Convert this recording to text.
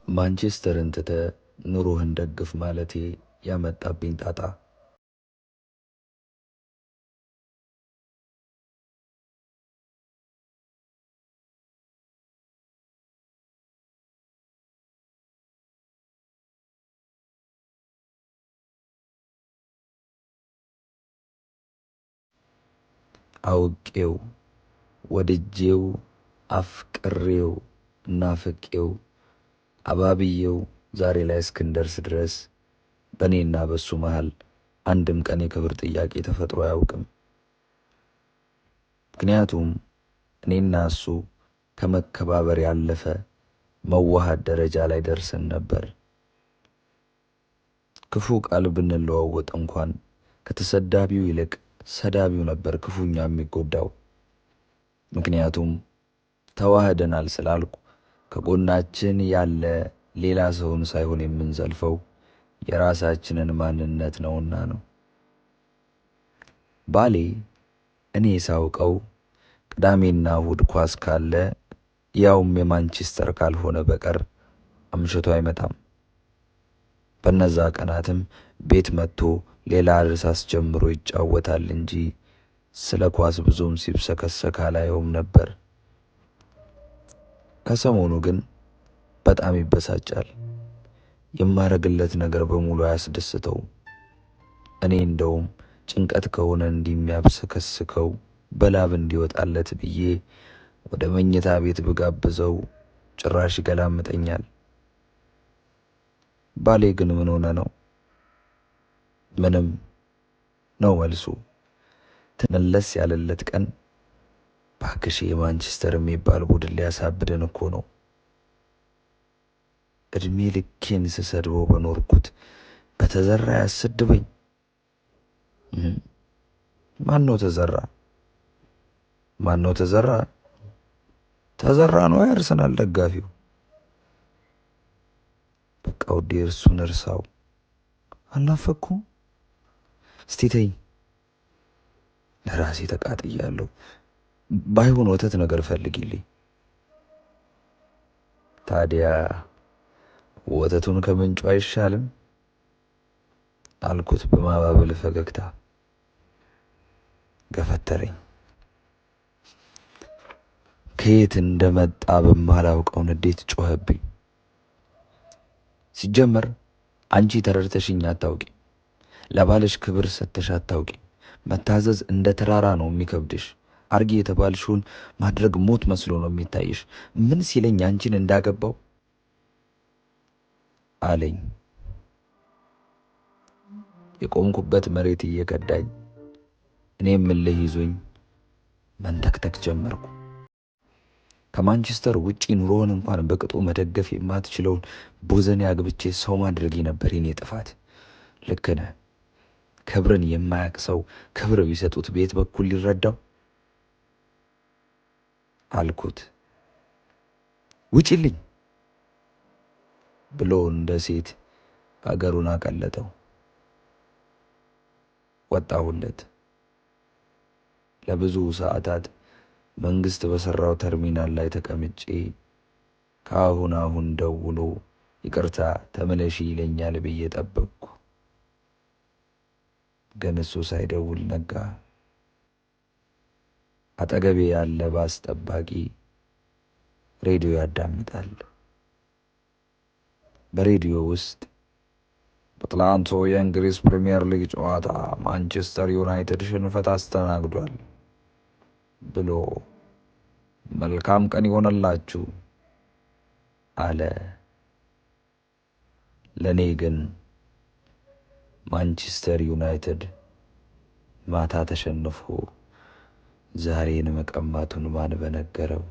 ማንቸስተርን ትተህ ኑሮህን ደግፍ ማለቴ ያመጣብኝ ጣጣ። አውቄው ወድጄው አፍቅሬው ናፍቄው አባብዬው ዛሬ ላይ እስክንደርስ ድረስ በእኔና በሱ መሃል አንድም ቀን የክብር ጥያቄ ተፈጥሮ አያውቅም። ምክንያቱም እኔና እሱ ከመከባበር ያለፈ መዋሃድ ደረጃ ላይ ደርሰን ነበር። ክፉ ቃል ብንለዋወጥ እንኳን ከተሰዳቢው ይልቅ ሰዳቢው ነበር ክፉኛ የሚጎዳው። ምክንያቱም ተዋህደናል ስላልኩ ከጎናችን ያለ ሌላ ሰውን ሳይሆን የምንዘልፈው የራሳችንን ማንነት ነውና ነው። ባሌ እኔ ሳውቀው ቅዳሜና እሁድ ኳስ ካለ ያውም የማንቸስተር ካልሆነ በቀር አምሽቶ አይመጣም። በነዛ ቀናትም ቤት መጥቶ ሌላ ርዕስ አስጀምሮ ይጫወታል እንጂ ስለ ኳስ ብዙም ሲብሰከሰክ አላየውም ነበር። ከሰሞኑ ግን በጣም ይበሳጫል። የማረግለት ነገር በሙሉ አያስደስተውም። እኔ እንደውም ጭንቀት ከሆነ እንደሚያብሰከስከው በላብ እንዲወጣለት ብዬ ወደ መኝታ ቤት ብጋብዘው ጭራሽ ይገላምጠኛል። ባሌ ግን ምን ሆነ ነው? ምንም ነው መልሱ። ትመለስ ያለለት ቀን ባክሽ የማንቸስተር የሚባል ቡድን ሊያሳብደን እኮ ነው። እድሜ ልኬን ስሰድበው በኖርኩት በተዘራ ያሰድበኝ። ማን ነው ተዘራ? ማን ነው ተዘራ? ተዘራ ነው የአርሰናል ደጋፊው። በቃ ውዴ እርሱን እርሳው። አልናፈኩም። እስቲ ተይኝ። ለራሴ ተቃጥያለሁ። ባይሆን ወተት ነገር ፈልጊልኝ። ታዲያ ወተቱን ከምንጩ አይሻልም አልኩት በማባበል ፈገግታ። ገፈተረኝ። ከየት እንደመጣ በማላውቀው ንዴት ጮኸብኝ። ሲጀመር አንቺ ተረድተሽኝ አታውቂ። ለባልሽ ክብር ሰጥተሽ አታውቂ። መታዘዝ እንደ ተራራ ነው የሚከብድሽ። አርጊ የተባልሽውን ማድረግ ሞት መስሎ ነው የሚታይሽ። ምን ሲለኝ አንቺን እንዳገባው አለኝ። የቆምኩበት መሬት እየከዳኝ እኔም እልህ ይዞኝ መንተክተክ ጀመርኩ። ከማንቸስተር ውጪ ኑሮውን እንኳን በቅጡ መደገፍ የማትችለውን ቦዘኔ አግብቼ ሰው ማድረጌ ነበር የኔ ጥፋት። ልክ ነህ። ክብርን የማያውቅ ሰው ክብር ቢሰጡት ቤት በኩል ሊረዳው አልኩት። ውጪልኝ ብሎ እንደ ሴት አገሩን አቀለጠው። ወጣሁለት። ለብዙ ሰዓታት መንግስት በሰራው ተርሚናል ላይ ተቀምጬ ከአሁን አሁን ደውሎ ይቅርታ ተመለሺ ይለኛል ብዬ ጠበቅኩ። ግን እሱ ሳይደውል ነጋ። አጠገቤ ያለ ባስ ጠባቂ ሬዲዮ ያዳምጣል። በሬዲዮ ውስጥ በትላንቱ የእንግሊዝ ፕሪሚየር ሊግ ጨዋታ ማንቸስተር ዩናይትድ ሽንፈት አስተናግዷል ብሎ መልካም ቀን ይሆነላችሁ አለ። ለኔ ግን ማንቸስተር ዩናይትድ ማታ ተሸንፎ ዛሬን መቀማቱን ማን በነገረው?